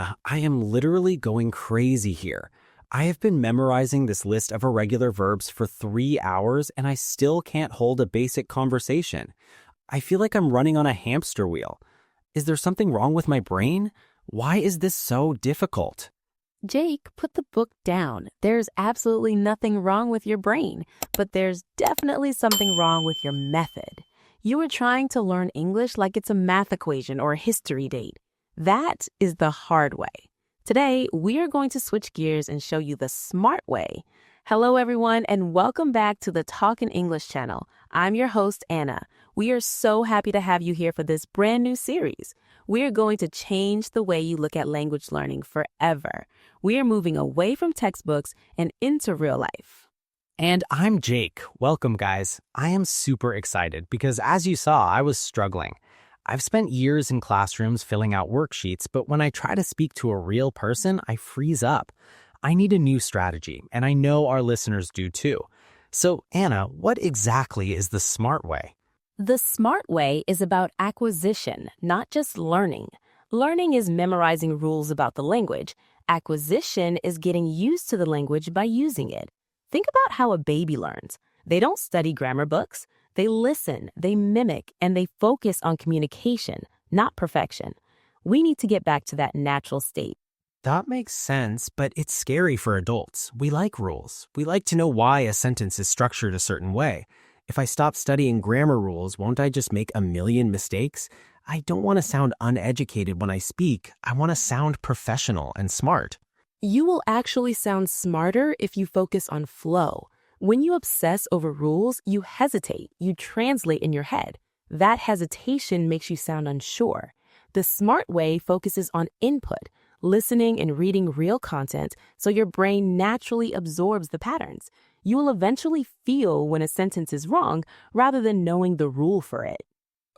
Anna, I am literally going crazy here. I have been memorizing this list of irregular verbs for 3 hours and I still can't hold a basic conversation. I feel like I'm running on a hamster wheel. Is there something wrong with my brain? Why is this so difficult? Jake, put the book down. There's absolutely nothing wrong with your brain, but there's definitely something wrong with your method. You are trying to learn English like it's a math equation or a history date. That is the hard way. Today, we are going to switch gears and show you the smart way. Hello, everyone, and welcome back to the Talk in English channel. I'm your host, Anna. We are so happy to have you here for this brand new series. We are going to change the way you look at language learning forever. We are moving away from textbooks and into real life. And I'm Jake. Welcome, guys. I am super excited because as you saw, I was struggling. I've spent years in classrooms filling out worksheets, but when I try to speak to a real person, I freeze up. I need a new strategy, and I know our listeners do too. So, Anna, what exactly is the smart way? The smart way is about acquisition, not just learning. Learning is memorizing rules about the language. Acquisition is getting used to the language by using it. Think about how a baby learns. They don't study grammar books. They listen, they mimic, and they focus on communication, not perfection. We need to get back to that natural state. That makes sense, but it's scary for adults. We like rules. We like to know why a sentence is structured a certain way. If I stop studying grammar rules, won't I just make a million mistakes? I don't want to sound uneducated when I speak. I want to sound professional and smart. You will actually sound smarter if you focus on flow. When you obsess over rules, you hesitate, you translate in your head. That hesitation makes you sound unsure. The smart way focuses on input, listening and reading real content so your brain naturally absorbs the patterns. You will eventually feel when a sentence is wrong rather than knowing the rule for it.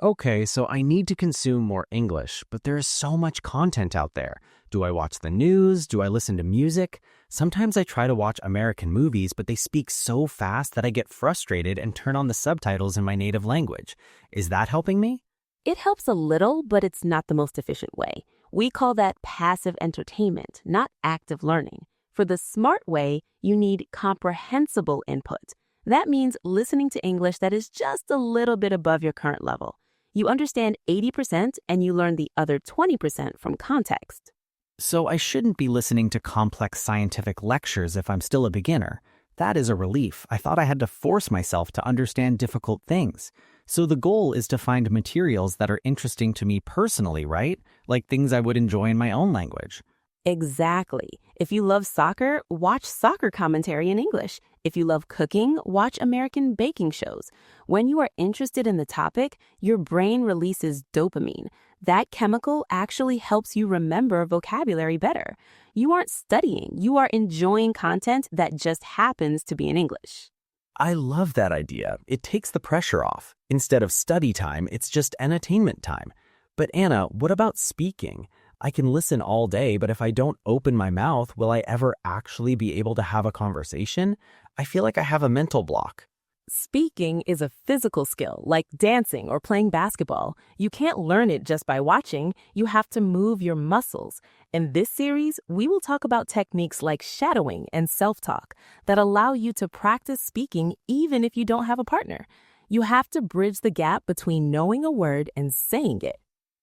Okay, so I need to consume more English, but there is so much content out there. Do I watch the news? Do I listen to music? Sometimes I try to watch American movies, but they speak so fast that I get frustrated and turn on the subtitles in my native language. Is that helping me? It helps a little, but it's not the most efficient way. We call that passive entertainment, not active learning. For the smart way, you need comprehensible input. That means listening to English that is just a little bit above your current level. You understand 80% and you learn the other 20% from context. So I shouldn't be listening to complex scientific lectures if I'm still a beginner. That is a relief. I thought I had to force myself to understand difficult things. So the goal is to find materials that are interesting to me personally, right? Like things I would enjoy in my own language. Exactly. If you love soccer, watch soccer commentary in English. If you love cooking, watch American baking shows. When you are interested in the topic, your brain releases dopamine. That chemical actually helps you remember vocabulary better. You aren't studying, you are enjoying content that just happens to be in English. I love that idea. It takes the pressure off. Instead of study time, it's just entertainment time. But Anna, what about speaking? I can listen all day, but if I don't open my mouth, will I ever actually be able to have a conversation? I feel like I have a mental block. Speaking is a physical skill, like dancing or playing basketball. You can't learn it just by watching. You have to move your muscles. In this series, we will talk about techniques like shadowing and self-talk that allow you to practice speaking even if you don't have a partner. You have to bridge the gap between knowing a word and saying it.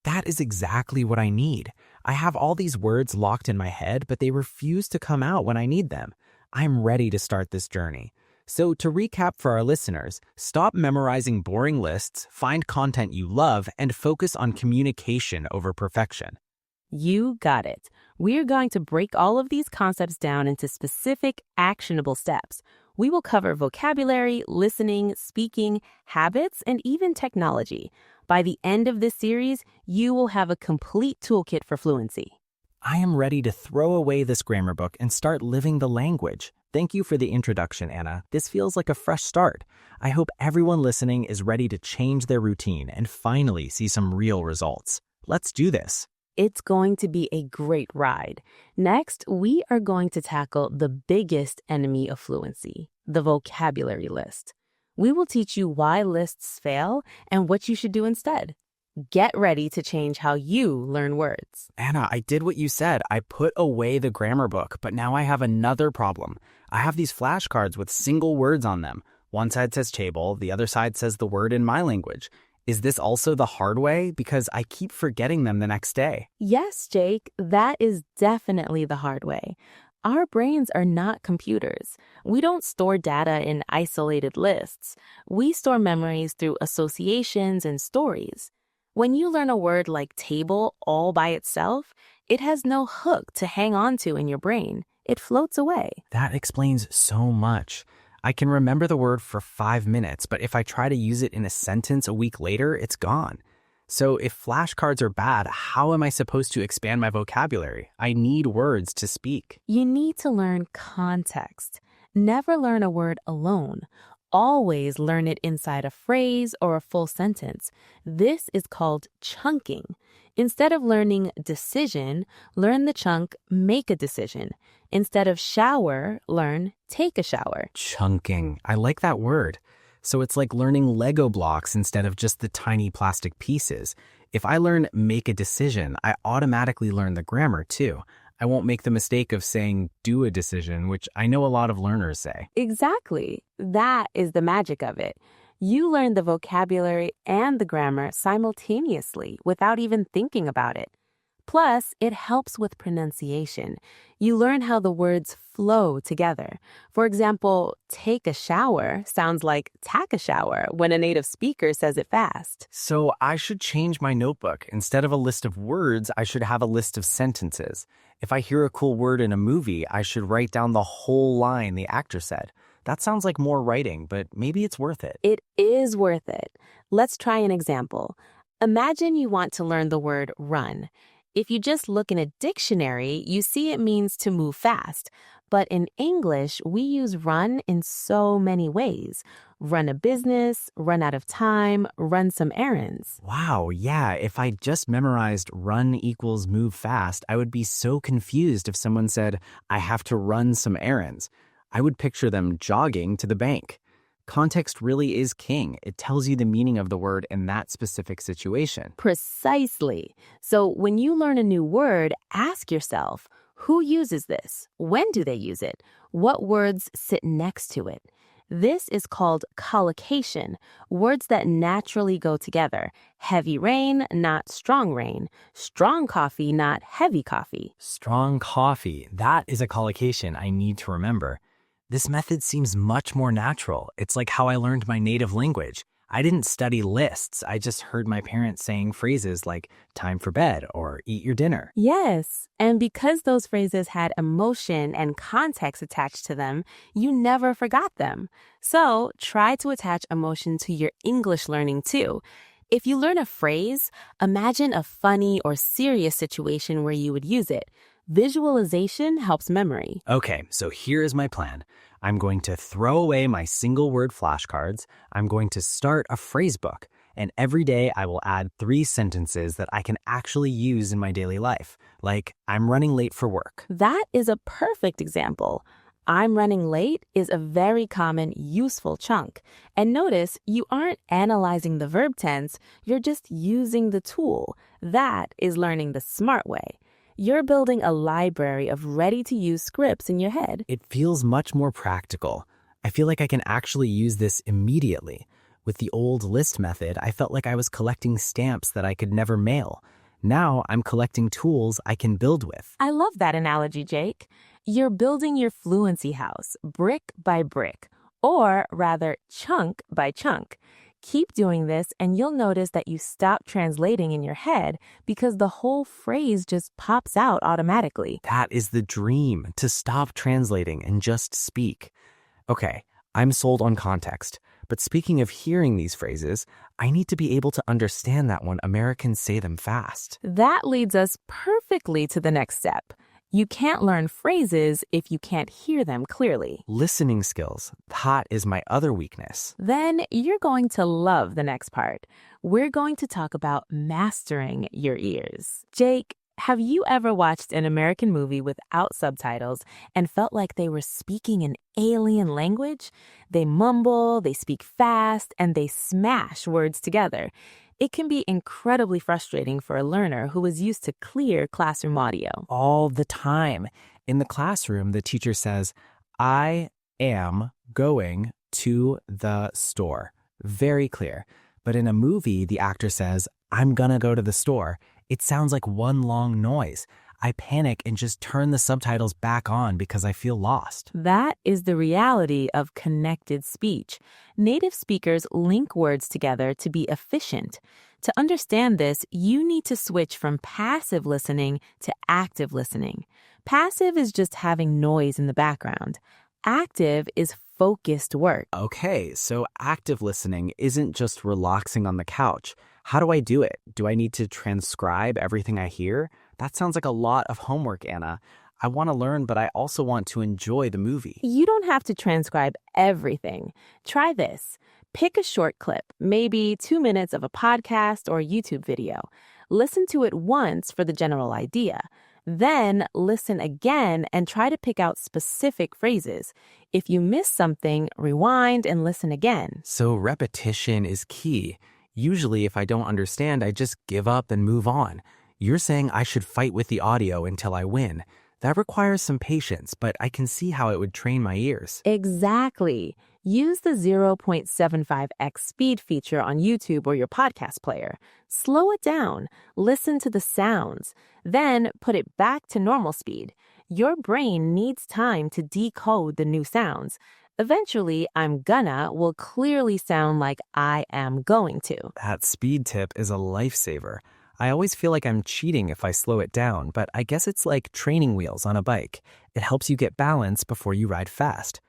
That is exactly what I need. I have all these words locked in my head, but they refuse to come out when I need them. I'm ready to start this journey. So to recap for our listeners, stop memorizing boring lists, find content you love, and focus on communication over perfection. You got it. We're going to break all of these concepts down into specific, actionable steps. We will cover vocabulary, listening, speaking, habits, and even technology. By the end of this series, you will have a complete toolkit for fluency. I am ready to throw away this grammar book and start living the language. Thank you for the introduction, Anna. This feels like a fresh start. I hope everyone listening is ready to change their routine and finally see some real results. Let's do this. It's going to be a great ride. Next, we are going to tackle the biggest enemy of fluency, the vocabulary list. We will teach you why lists fail and what you should do instead. Get ready to change how you learn words. Anna, I did what you said. I put away the grammar book, but now I have another problem. I have these flashcards with single words on them. One side says table, the other side says the word in my language. Is this also the hard way? Because I keep forgetting them the next day. Yes, Jake, that is definitely the hard way. Our brains are not computers. We don't store data in isolated lists. We store memories through associations and stories. When you learn a word like table all by itself, it has no hook to hang on to in your brain. It floats away. That explains so much. I can remember the word for 5 minutes, but if I try to use it in a sentence a week later, it's gone. So if flashcards are bad, how am I supposed to expand my vocabulary? I need words to speak. You need to learn context. Never learn a word alone. Always learn it inside a phrase or a full sentence. This is called chunking. Instead of learning decision, learn the chunk make a decision. Instead of shower, learn take a shower. Chunking. I like that word. So it's like learning Lego blocks instead of just the tiny plastic pieces. If I learn make a decision, I automatically learn the grammar too. I won't make the mistake of saying do a decision, which I know a lot of learners say. Exactly. That is the magic of it. You learn the vocabulary and the grammar simultaneously without even thinking about it. Plus, it helps with pronunciation. You learn how the words flow together. For example, take a shower sounds like tack a shower when a native speaker says it fast. So I should change my notebook. Instead of a list of words, I should have a list of sentences. If I hear a cool word in a movie, I should write down the whole line the actor said. That sounds like more writing, but maybe it's worth it. It is worth it. Let's try an example. Imagine you want to learn the word run. If you just look in a dictionary, you see it means to move fast. But in English, we use run in so many ways. Run a business, run out of time, run some errands. Wow, yeah, if I just memorized run equals move fast, I would be so confused if someone said, I have to run some errands. I would picture them jogging to the bank. Context really is king. It tells you the meaning of the word in that specific situation. Precisely. So when you learn a new word, ask yourself, who uses this? When do they use it? What words sit next to it? This is called collocation, words that naturally go together. Heavy rain, not strong rain. Strong coffee, not heavy coffee. Strong coffee. That is a collocation I need to remember. This method seems much more natural. It's like how I learned my native language. I didn't study lists. I just heard my parents saying phrases like time for bed or eat your dinner. Yes, and because those phrases had emotion and context attached to them, you never forgot them. So try to attach emotion to your English learning too. If you learn a phrase, imagine a funny or serious situation where you would use it. Visualization helps memory. Okay, so here is my plan. I'm going to throw away my single word flashcards. I'm going to start a phrase book. And every day I will add 3 sentences that I can actually use in my daily life. Like, I'm running late for work. That is a perfect example. I'm running late is a very common, useful chunk. And notice you aren't analyzing the verb tense, you're just using the tool. That is learning the smart way. You're building a library of ready-to-use scripts in your head. It feels much more practical. I feel like I can actually use this immediately. With the old list method, I felt like I was collecting stamps that I could never mail. Now I'm collecting tools I can build with. I love that analogy, Jake. You're building your fluency house, brick by brick, or rather chunk by chunk. Keep doing this and you'll notice that you stop translating in your head because the whole phrase just pops out automatically. That is the dream, to stop translating and just speak. Okay, I'm sold on context. But speaking of hearing these phrases, I need to be able to understand that when Americans say them fast. That leads us perfectly to the next step. You can't learn phrases if you can't hear them clearly. Listening skills, that is my other weakness. Then you're going to love the next part. We're going to talk about mastering your ears. Jake, have you ever watched an American movie without subtitles and felt like they were speaking an alien language? They mumble, they speak fast, and they smash words together. It can be incredibly frustrating for a learner who is used to clear classroom audio. All the time. In the classroom, the teacher says, I am going to the store. Very clear. But in a movie, the actor says, I'm gonna go to the store. It sounds like one long noise. I panic and just turn the subtitles back on because I feel lost. That is the reality of connected speech. Native speakers link words together to be efficient. To understand this, you need to switch from passive listening to active listening. Passive is just having noise in the background. Active is focused work. Okay, so active listening isn't just relaxing on the couch. How do I do it? Do I need to transcribe everything I hear? That sounds like a lot of homework, Anna. I want to learn, but I also want to enjoy the movie. You don't have to transcribe everything. Try this. Pick a short clip, maybe 2 minutes of a podcast or YouTube video. Listen to it once for the general idea. Then listen again and try to pick out specific phrases. If you miss something, rewind and listen again. So repetition is key. Usually, if I don't understand, I just give up and move on. You're saying I should fight with the audio until I win. That requires some patience, but I can see how it would train my ears. Exactly. Use the 0.75x speed feature on YouTube or your podcast player. Slow it down. Listen to the sounds. Then put it back to normal speed. Your brain needs time to decode the new sounds. Eventually, I'm gonna will clearly sound like I am going to. That speed tip is a lifesaver. I always feel like I'm cheating if I slow it down, but I guess it's like training wheels on a bike. It helps you get balance before you ride fast.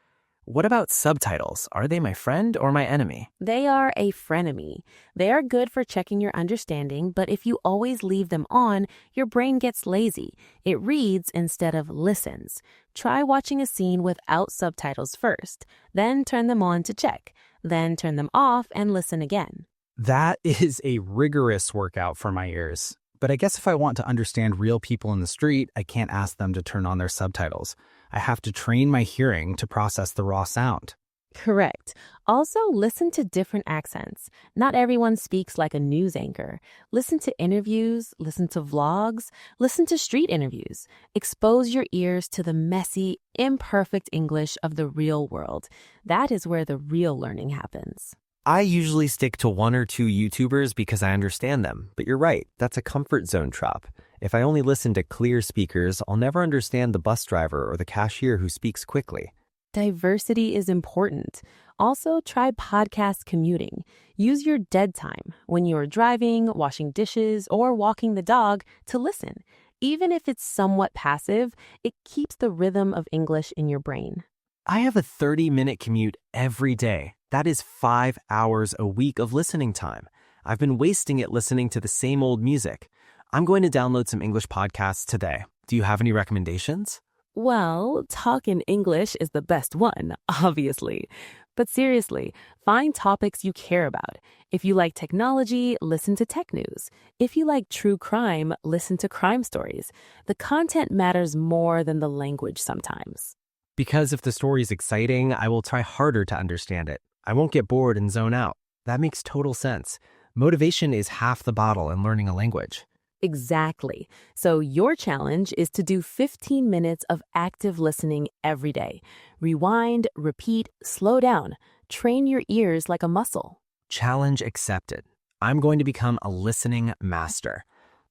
What about subtitles? Are they my friend or my enemy? They are a frenemy. They are good for checking your understanding, but if you always leave them on, your brain gets lazy. It reads instead of listens. Try watching a scene without subtitles first, then turn them on to check, then turn them off and listen again. That is a rigorous workout for my ears. But I guess if I want to understand real people in the street, I can't ask them to turn on their subtitles. I have to train my hearing to process the raw sound. Correct. Also, listen to different accents. Not everyone speaks like a news anchor. Listen to interviews, listen to vlogs, listen to street interviews. Expose your ears to the messy, imperfect English of the real world. That is where the real learning happens. I usually stick to 1 or 2 YouTubers because I understand them, but you're right, that's a comfort zone trap. If I only listen to clear speakers, I'll never understand the bus driver or the cashier who speaks quickly. Diversity is important. Also, try podcast commuting. Use your dead time when you are driving, washing dishes, or walking the dog to listen. Even if it's somewhat passive, it keeps the rhythm of English in your brain. I have a 30-minute commute every day. That is 5 hours a week of listening time. I've been wasting it listening to the same old music. I'm going to download some English podcasts today. Do you have any recommendations? Well, Talkin' English is the best one, obviously. But seriously, find topics you care about. If you like technology, listen to tech news. If you like true crime, listen to crime stories. The content matters more than the language sometimes. Because if the story is exciting, I will try harder to understand it. I won't get bored and zone out. That makes total sense. Motivation is half the battle in learning a language. Exactly. So your challenge is to do 15 minutes of active listening every day. Rewind, repeat, slow down. Train your ears like a muscle. Challenge accepted. I'm going to become a listening master.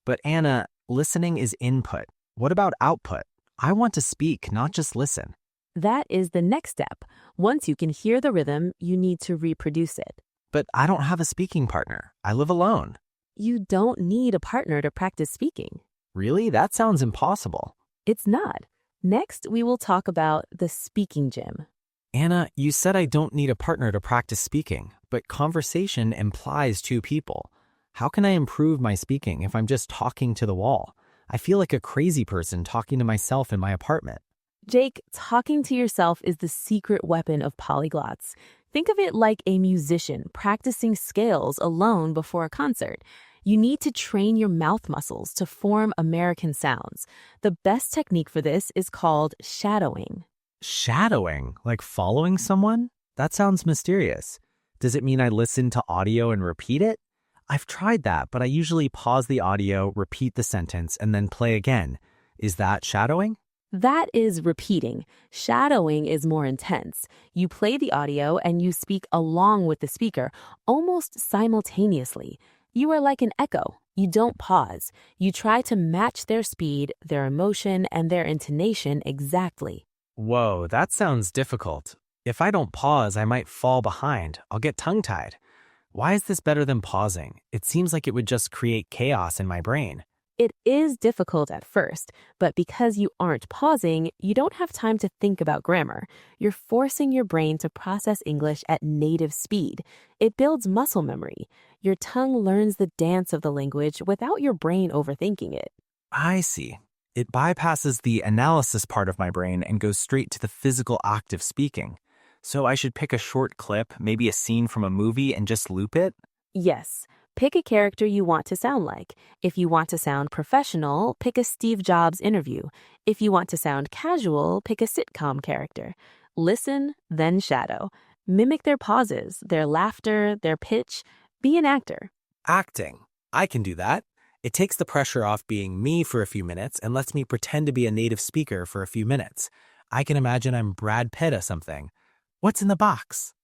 But Anna, listening is input. What about output? I want to speak, not just listen. That is the next step. Once you can hear the rhythm, you need to reproduce it. But I don't have a speaking partner. I live alone. You don't need a partner to practice speaking. Really? That sounds impossible. It's not. Next, we will talk about the speaking gym. Anna, you said I don't need a partner to practice speaking, but conversation implies 2 people. How can I improve my speaking if I'm just talking to the wall? I feel like a crazy person talking to myself in my apartment. Jake, talking to yourself is the secret weapon of polyglots. Think of it like a musician practicing scales alone before a concert. You need to train your mouth muscles to form American sounds. The best technique for this is called shadowing. Shadowing? Like following someone? That sounds mysterious. Does it mean I listen to audio and repeat it? I've tried that, but I usually pause the audio, repeat the sentence, and then play again. Is that shadowing? That is repeating. Shadowing is more intense. You play the audio and you speak along with the speaker, almost simultaneously. You are like an echo. You don't pause. You try to match their speed, their emotion, and their intonation exactly. Whoa, that sounds difficult. If I don't pause, I might fall behind. I'll get tongue-tied. Why is this better than pausing? It seems like it would just create chaos in my brain. It is difficult at first, but because you aren't pausing, you don't have time to think about grammar. You're forcing your brain to process English at native speed. It builds muscle memory. Your tongue learns the dance of the language without your brain overthinking it. I see. It bypasses the analysis part of my brain and goes straight to the physical act of speaking. So I should pick a short clip, maybe a scene from a movie, and just loop it? Yes. Pick a character you want to sound like. If you want to sound professional, pick a Steve Jobs interview. If you want to sound casual, pick a sitcom character. Listen, then shadow. Mimic their pauses, their laughter, their pitch. Be an actor. Acting. I can do that. It takes the pressure off being me for a few minutes and lets me pretend to be a native speaker for a few minutes. I can imagine I'm Brad Pitt or something. What's in the box?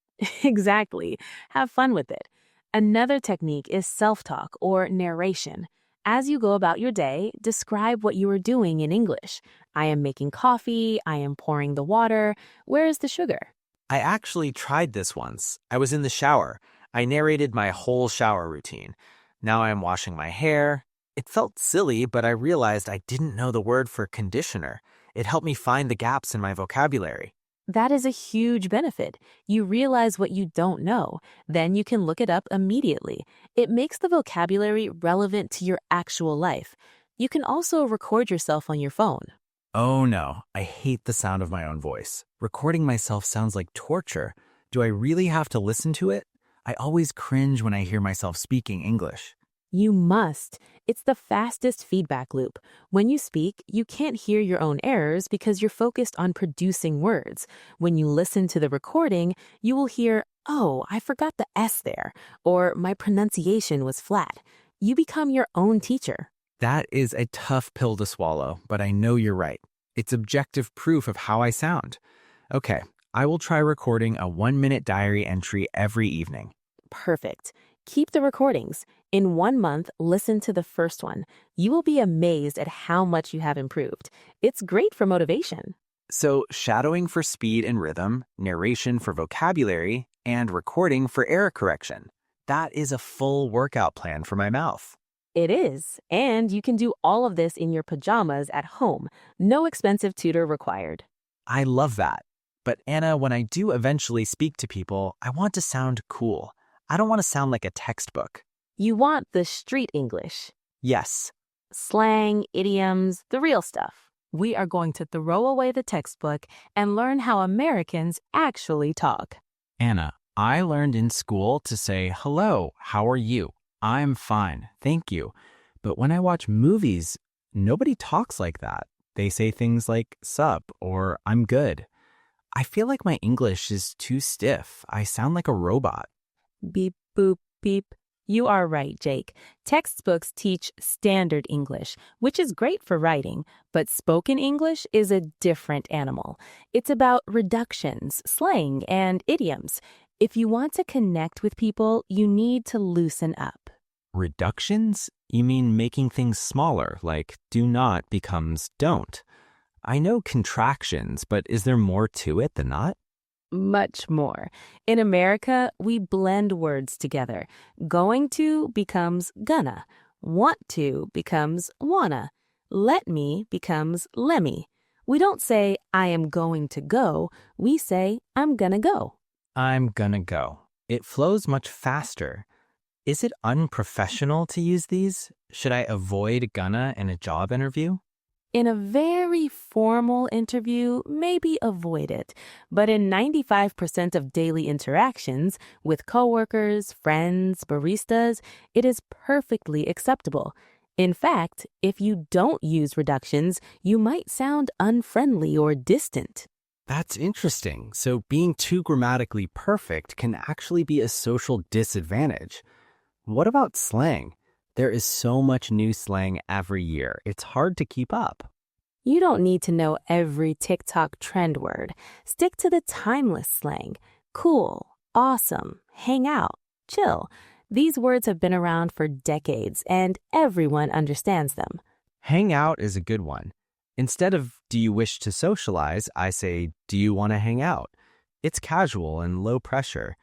Exactly. Have fun with it. Another technique is self-talk or narration. As you go about your day, describe what you are doing in English. I am making coffee. I am pouring the water. Where is the sugar? I actually tried this once. I was in the shower. I narrated my whole shower routine. Now I am washing my hair. It felt silly, but I realized I didn't know the word for conditioner. It helped me find the gaps in my vocabulary. That is a huge benefit. You realize what you don't know. Then you can look it up immediately. It makes the vocabulary relevant to your actual life. You can also record yourself on your phone. Oh no, I hate the sound of my own voice. Recording myself sounds like torture. Do I really have to listen to it? I always cringe when I hear myself speaking English. You must. It's the fastest feedback loop. When you speak, you can't hear your own errors because you're focused on producing words. When you listen to the recording, you will hear, "Oh, I forgot the S there," or "My pronunciation was flat." You become your own teacher. That is a tough pill to swallow, but I know you're right. It's objective proof of how I sound. Okay, I will try recording a 1-minute diary entry every evening. Perfect. Keep the recordings. In 1 month, listen to the first one. You will be amazed at how much you have improved. It's great for motivation. So, shadowing for speed and rhythm, narration for vocabulary, and recording for error correction. That is a full workout plan for my mouth. It is. And you can do all of this in your pajamas at home. No expensive tutor required. I love that. But Anna, when I do eventually speak to people, I want to sound cool. I don't want to sound like a textbook. You want the street English. Yes. Slang, idioms, the real stuff. We are going to throw away the textbook and learn how Americans actually talk. Anna, I learned in school to say, "Hello, how are you? I'm fine, thank you." But when I watch movies, nobody talks like that. They say things like "sup" or "I'm good." I feel like my English is too stiff. I sound like a robot. Beep, boop, beep. You are right, Jake. Textbooks teach standard English, which is great for writing, but spoken English is a different animal. It's about reductions, slang, and idioms. If you want to connect with people, you need to loosen up. Reductions? You mean making things smaller, like do not becomes don't. I know contractions, but is there more to it than not? Much more. In America, we blend words together. Going to becomes gonna. Want to becomes wanna. Let me becomes lemme. We don't say, "I am going to go." We say, "I'm gonna go." I'm gonna go. It flows much faster. Is it unprofessional to use these? Should I avoid gonna in a job interview? In a very formal interview, maybe avoid it. But in 95% of daily interactions with coworkers, friends, baristas, it is perfectly acceptable. In fact, if you don't use reductions, you might sound unfriendly or distant. That's interesting. So being too grammatically perfect can actually be a social disadvantage. What about slang? There is so much new slang every year. It's hard to keep up. You don't need to know every TikTok trend word. Stick to the timeless slang. Cool, awesome, hang out, chill. These words have been around for decades and everyone understands them. Hang out is a good one. Instead of do you wish to socialize, I say do you want to hang out? It's casual and low pressure.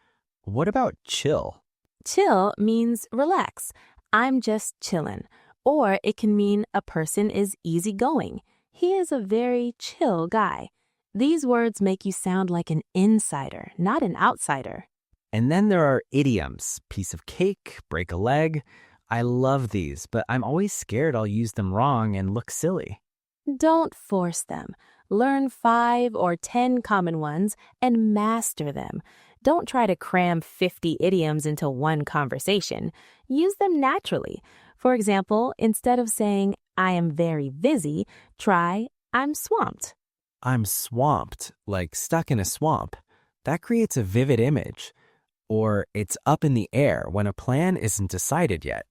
What about chill? Chill means relax. I'm just chillin'. Or it can mean a person is easygoing. He is a very chill guy. These words make you sound like an insider, not an outsider. And then there are idioms, piece of cake, break a leg. I love these, but I'm always scared I'll use them wrong and look silly. Don't force them. Learn 5 or 10 common ones and master them. Don't try to cram 50 idioms into one conversation. Use them naturally. For example, instead of saying, I am very busy, try, I'm swamped. I'm swamped, like stuck in a swamp. That creates a vivid image. Or it's up in the air when a plan isn't decided yet.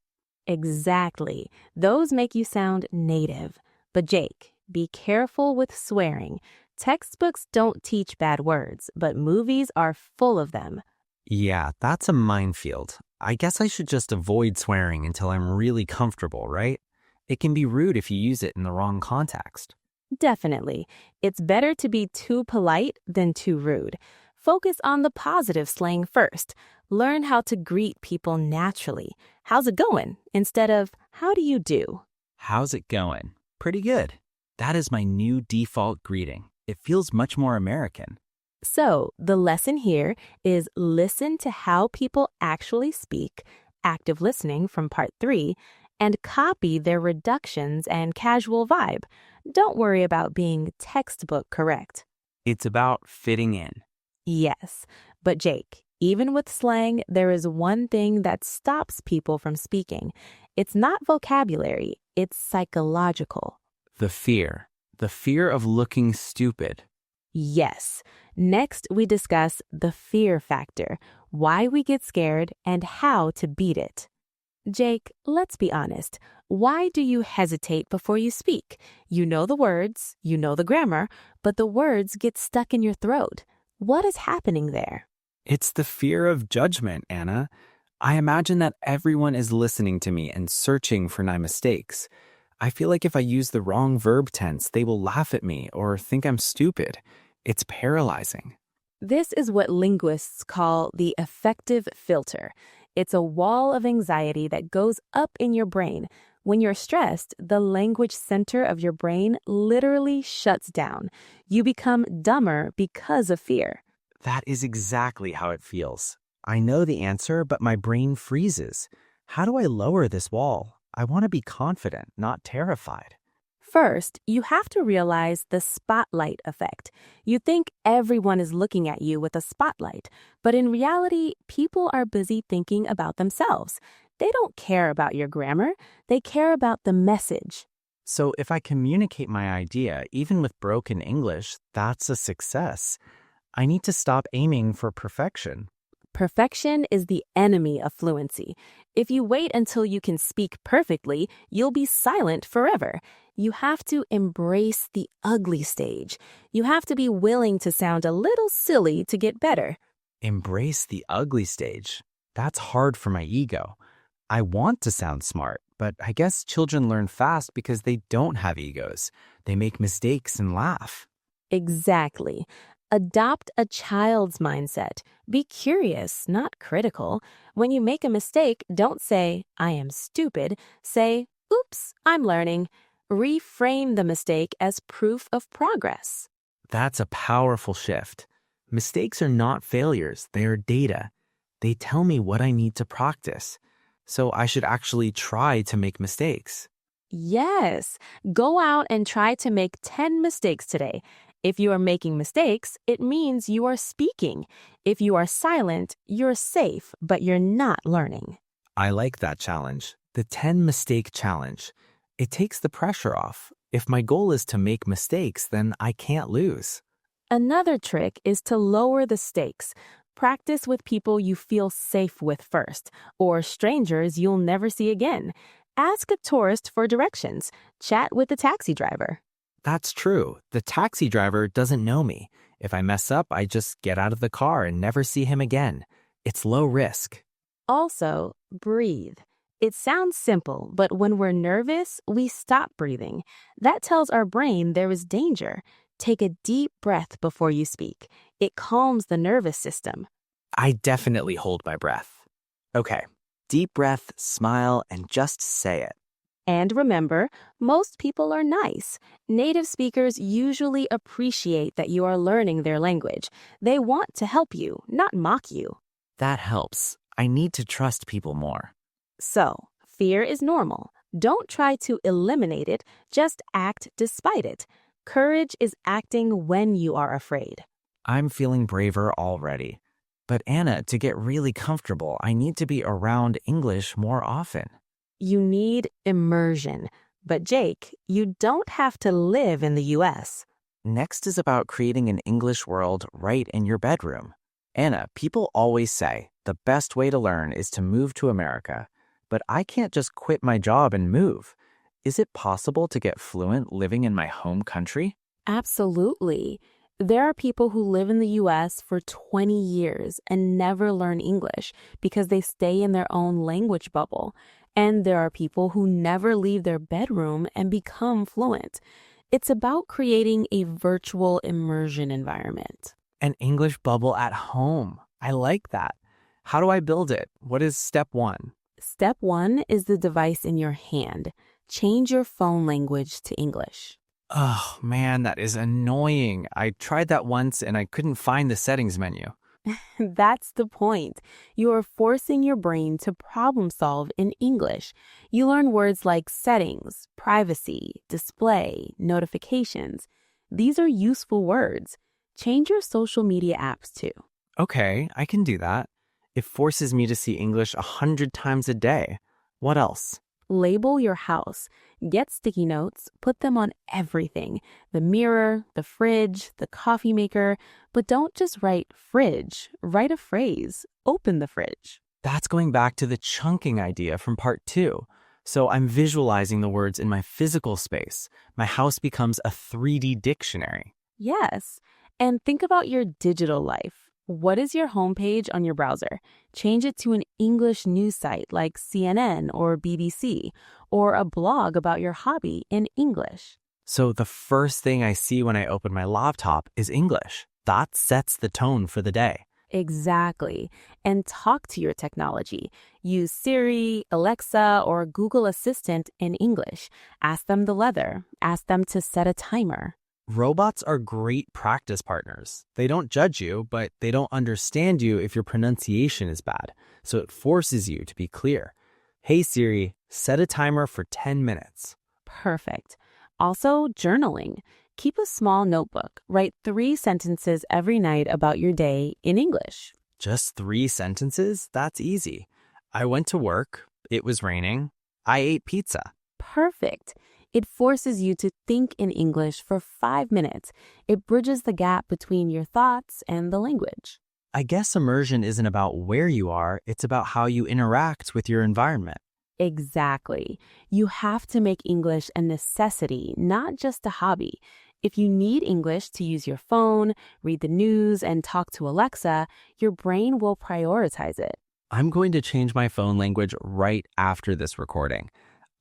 Exactly. Those make you sound native. But Jake, be careful with swearing. Textbooks don't teach bad words, but movies are full of them. Yeah, that's a minefield. I guess I should just avoid swearing until I'm really comfortable, right? It can be rude if you use it in the wrong context. Definitely. It's better to be too polite than too rude. Focus on the positive slang first. Learn how to greet people naturally. How's it going? Instead of, how do you do? How's it going? Pretty good. That is my new default greeting. It feels much more American. So, the lesson here is listen to how people actually speak, active listening from part 3, and copy their reductions and casual vibe. Don't worry about being textbook correct. It's about fitting in. Yes, but Jake, even with slang, there is one thing that stops people from speaking. It's not vocabulary, it's psychological. The fear. The fear of looking stupid. Yes. Next, we discuss the fear factor, why we get scared, and how to beat it. Jake, let's be honest. Why do you hesitate before you speak? You know the words, you know the grammar, but the words get stuck in your throat. What is happening there? It's the fear of judgment, Anna. I imagine that everyone is listening to me and searching for my mistakes. I feel like if I use the wrong verb tense, they will laugh at me or think I'm stupid. It's paralyzing. This is what linguists call the affective filter. It's a wall of anxiety that goes up in your brain. When you're stressed, the language center of your brain literally shuts down. You become dumber because of fear. That is exactly how it feels. I know the answer, but my brain freezes. How do I lower this wall? I want to be confident, not terrified. First, you have to realize the spotlight effect. You think everyone is looking at you with a spotlight, but in reality, people are busy thinking about themselves. They don't care about your grammar, they care about the message. So if I communicate my idea, even with broken English, that's a success. I need to stop aiming for perfection. Perfection is the enemy of fluency. If you wait until you can speak perfectly, you'll be silent forever. You have to embrace the ugly stage. You have to be willing to sound a little silly to get better. Embrace the ugly stage. That's hard for my ego. I want to sound smart, but I guess children learn fast because they don't have egos. They make mistakes and laugh. Exactly. Adopt a child's mindset. Be curious, not critical. When you make a mistake, don't say, I am stupid. Say, oops, I'm learning. Reframe the mistake as proof of progress. That's a powerful shift. Mistakes are not failures, they are data. They tell me what I need to practice. So I should actually try to make mistakes. Yes, go out and try to make 10 mistakes today. If you are making mistakes, it means you are speaking. If you are silent, you're safe, but you're not learning. I like that challenge, the 10 mistake challenge. It takes the pressure off. If my goal is to make mistakes, then I can't lose. Another trick is to lower the stakes. Practice with people you feel safe with first, or strangers you'll never see again. Ask a tourist for directions. Chat with a taxi driver. That's true. The taxi driver doesn't know me. If I mess up, I just get out of the car and never see him again. It's low risk. Also, breathe. It sounds simple, but when we're nervous, we stop breathing. That tells our brain there is danger. Take a deep breath before you speak. It calms the nervous system. I definitely hold my breath. Okay, deep breath, smile, and just say it. And remember, most people are nice. Native speakers usually appreciate that you are learning their language. They want to help you, not mock you. That helps. I need to trust people more. So, fear is normal. Don't try to eliminate it, just act despite it. Courage is acting when you are afraid. I'm feeling braver already. But Anna, to get really comfortable, I need to be around English more often. You need immersion. But Jake, you don't have to live in the US. Next is about creating an English world right in your bedroom. Anna, people always say the best way to learn is to move to America. But I can't just quit my job and move. Is it possible to get fluent living in my home country? Absolutely. There are people who live in the US for 20 years and never learn English because they stay in their own language bubble. And there are people who never leave their bedroom and become fluent. It's about creating a virtual immersion environment. An English bubble at home. I like that. How do I build it? What is step one? Step 1 is the device in your hand. Change your phone language to English. Oh, man, that is annoying. I tried that once and I couldn't find the settings menu. That's the point. You are forcing your brain to problem solve in English. You learn words like settings, privacy, display, notifications. These are useful words. Change your social media apps too. Okay, I can do that. It forces me to see English 100 times a day. What else? Label your house. Get sticky notes, put them on everything. The mirror, the fridge, the coffee maker. But don't just write fridge. Write a phrase. Open the fridge. That's going back to the chunking idea from part 2. So I'm visualizing the words in my physical space. My house becomes a 3D dictionary. Yes. And think about your digital life. What is your homepage on your browser? Change it to an English news site like CNN or BBC, or a blog about your hobby in English. So the first thing I see when I open my laptop is English. That sets the tone for the day. Exactly. And talk to your technology. Use Siri, Alexa, or Google Assistant in English. Ask them the weather. Ask them to set a timer. Robots are great practice partners. They don't judge you, but they don't understand you if your pronunciation is bad. So it forces you to be clear. Hey Siri, set a timer for 10 minutes. Perfect. Also, journaling. Keep a small notebook. Write 3 sentences every night about your day in English. Just 3 sentences? That's easy. I went to work. It was raining. I ate pizza. Perfect. It forces you to think in English for 5 minutes. It bridges the gap between your thoughts and the language. I guess immersion isn't about where you are, it's about how you interact with your environment. Exactly. You have to make English a necessity, not just a hobby. If you need English to use your phone, read the news, and talk to Alexa, your brain will prioritize it. I'm going to change my phone language right after this recording.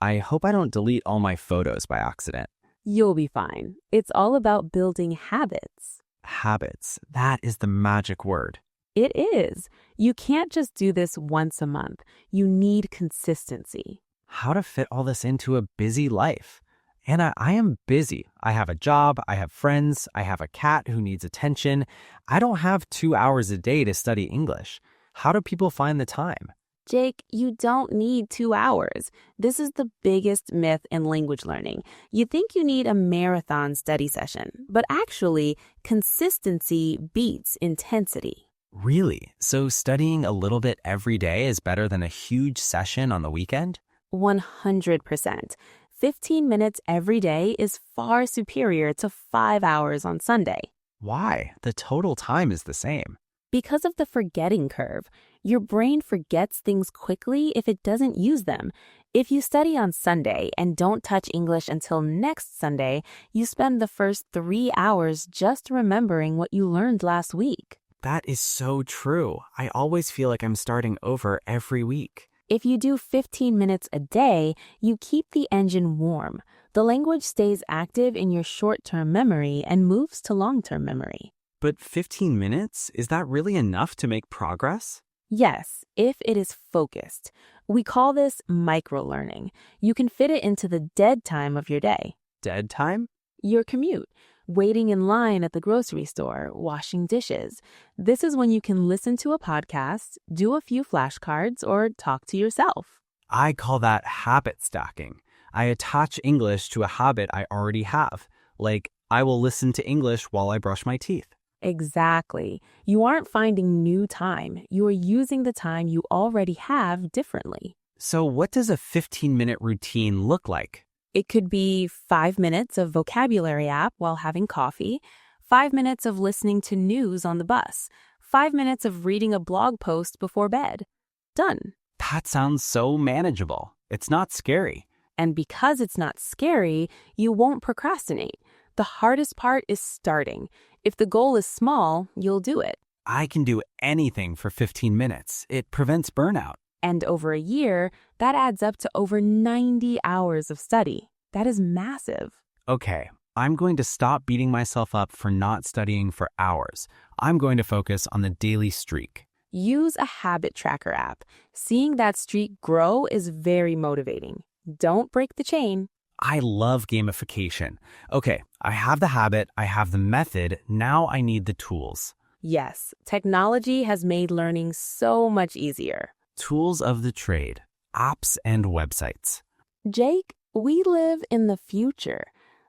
I hope I don't delete all my photos by accident. You'll be fine. It's all about building habits. Habits. That is the magic word. It is. You can't just do this once a month. You need consistency. How to fit all this into a busy life? Anna, I am busy. I have a job, I have friends, I have a cat who needs attention. I don't have 2 hours a day to study English. How do people find the time? Jake, you don't need 2 hours. This is the biggest myth in language learning. You think you need a marathon study session, but actually, consistency beats intensity. Really? So studying a little bit every day is better than a huge session on the weekend? 100%. 15 minutes every day is far superior to 5 hours on Sunday. Why? The total time is the same. Because of the forgetting curve, your brain forgets things quickly if it doesn't use them. If you study on Sunday and don't touch English until next Sunday, you spend the first 3 hours just remembering what you learned last week. That is so true. I always feel like I'm starting over every week. If you do 15 minutes a day, you keep the engine warm. The language stays active in your short-term memory and moves to long-term memory. But 15 minutes? Is that really enough to make progress? Yes, if it is focused. We call this micro-learning. You can fit it into the dead time of your day. Dead time? Your commute, waiting in line at the grocery store, washing dishes. This is when you can listen to a podcast, do a few flashcards, or talk to yourself. I call that habit stacking. I attach English to a habit I already have. Like, I will listen to English while I brush my teeth. Exactly. You aren't finding new time. You are using the time you already have differently. So what does a 15-minute routine look like? It could be 5 minutes of vocabulary app while having coffee, 5 minutes of listening to news on the bus, 5 minutes of reading a blog post before bed. Done. That sounds so manageable. It's not scary. And because it's not scary, you won't procrastinate. The hardest part is starting. If the goal is small, you'll do it. I can do anything for 15 minutes. It prevents burnout. And over a year, that adds up to over 90 hours of study. That is massive. Okay, I'm going to stop beating myself up for not studying for hours. I'm going to focus on the daily streak. Use a habit tracker app. Seeing that streak grow is very motivating. Don't break the chain. I love gamification. Okay, I have the habit, I have the method, now I need the tools. Yes, technology has made learning so much easier. Tools of the trade, apps and websites. Jake, we live in the future.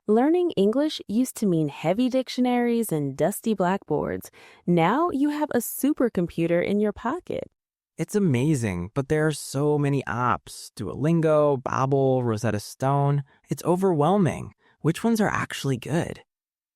Learning English used to mean heavy dictionaries and dusty blackboards. Now you have a supercomputer in your pocket. It's amazing, but there are so many apps. Duolingo, Babbel, Rosetta Stone. It's overwhelming. Which ones are actually good?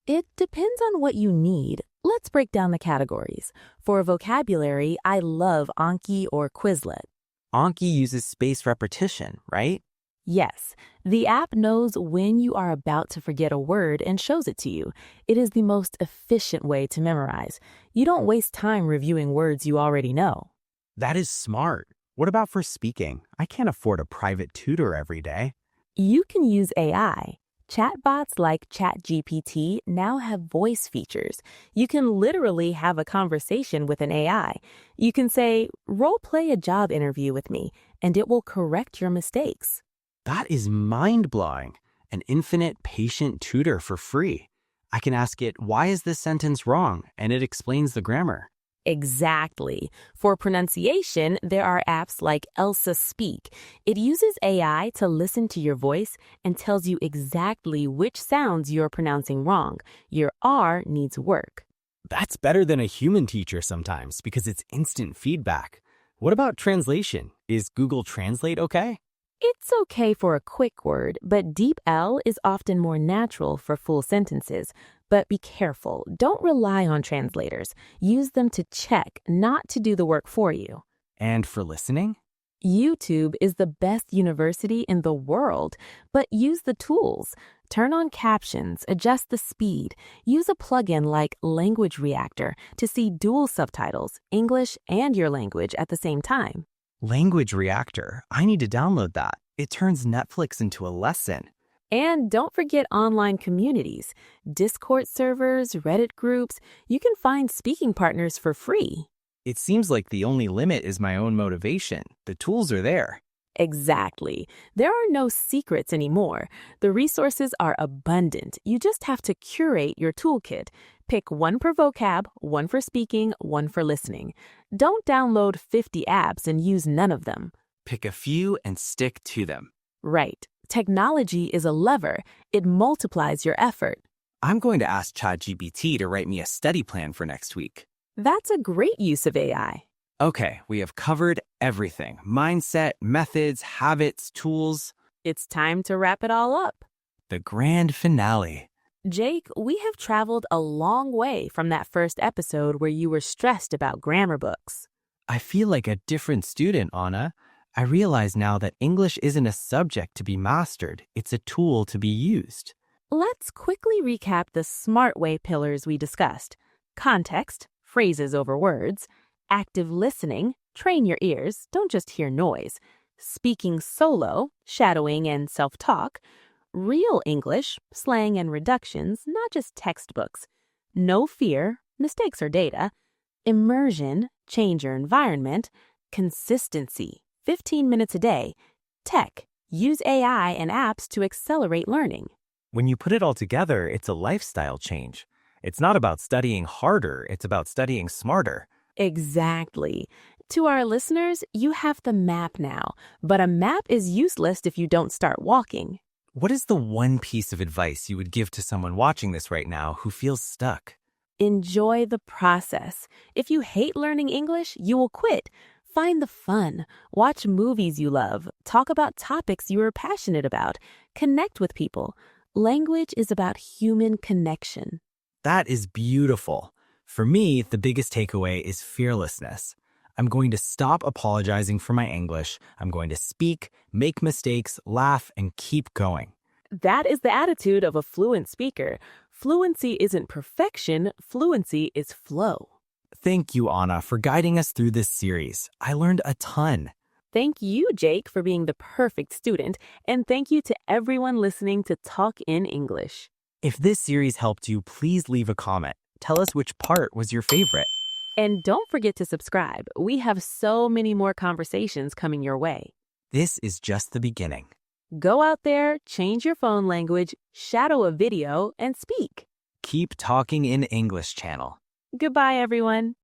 It depends on what you need. Let's break down the categories. For vocabulary, I love Anki or Quizlet. Anki uses spaced repetition, right? Yes, the app knows when you are about to forget a word and shows it to you. It is the most efficient way to memorize. You don't waste time reviewing words you already know. That is smart. What about for speaking? I can't afford a private tutor every day. You can use AI. Chatbots like ChatGPT now have voice features. You can literally have a conversation with an AI. You can say, role play a job interview with me, and it will correct your mistakes. That is mind-blowing. An infinite patient tutor for free. I can ask it, why is this sentence wrong? And it explains the grammar. Exactly. For pronunciation, there are apps like Elsa Speak. It uses AI to listen to your voice and tells you exactly which sounds you're pronouncing wrong. Your R needs work. That's better than a human teacher sometimes because it's instant feedback. What about translation? Is Google Translate okay? It's okay for a quick word, but deep L is often more natural for full sentences. But be careful. Don't rely on translators. Use them to check, not to do the work for you. And for listening? YouTube is the best university in the world, but use the tools. Turn on captions, adjust the speed. Use a plugin like Language Reactor to see dual subtitles, English and your language at the same time. Language Reactor. I need to download that. It turns Netflix into a lesson. And don't forget online communities, Discord servers, Reddit groups. You can find speaking partners for free. It seems like the only limit is my own motivation. The tools are there. Exactly. There are no secrets anymore. The resources are abundant. You just have to curate your toolkit. Pick one per vocab, one for speaking, one for listening. Don't download 50 apps and use none of them. Pick a few and stick to them. Right. Technology is a lever. It multiplies your effort. I'm going to ask ChatGPT to write me a study plan for next week. That's a great use of AI. Okay, we have covered everything. Mindset, methods, habits, tools. It's time to wrap it all up. The grand finale. Jake, we have traveled a long way from that first episode where you were stressed about grammar books. I feel like a different student, Anna. I realize now that English isn't a subject to be mastered, it's a tool to be used. Let's quickly recap the smart way pillars we discussed. Context, phrases over words. Active listening, train your ears, don't just hear noise. Speaking solo, shadowing and self-talk. Real English, slang and reductions, not just textbooks. No fear, mistakes are data. Immersion, change your environment. Consistency, 15 minutes a day. Tech, use AI and apps to accelerate learning. When you put it all together, it's a lifestyle change. It's not about studying harder, it's about studying smarter. Exactly. To our listeners, you have the map now, but a map is useless if you don't start walking. What is the one piece of advice you would give to someone watching this right now who feels stuck? Enjoy the process. If you hate learning English, you will quit. Find the fun. Watch movies you love. Talk about topics you are passionate about. Connect with people. Language is about human connection. That is beautiful. For me, the biggest takeaway is fearlessness. I'm going to stop apologizing for my English. I'm going to speak, make mistakes, laugh, and keep going. That is the attitude of a fluent speaker. Fluency isn't perfection, fluency is flow. Thank you, Anna, for guiding us through this series. I learned a ton. Thank you, Jake, for being the perfect student, and thank you to everyone listening to Talk in English. If this series helped you, please leave a comment. Tell us which part was your favorite. And don't forget to subscribe. We have so many more conversations coming your way. This is just the beginning. Go out there, change your phone language, shadow a video, and speak. Keep Talking in English channel. Goodbye, everyone.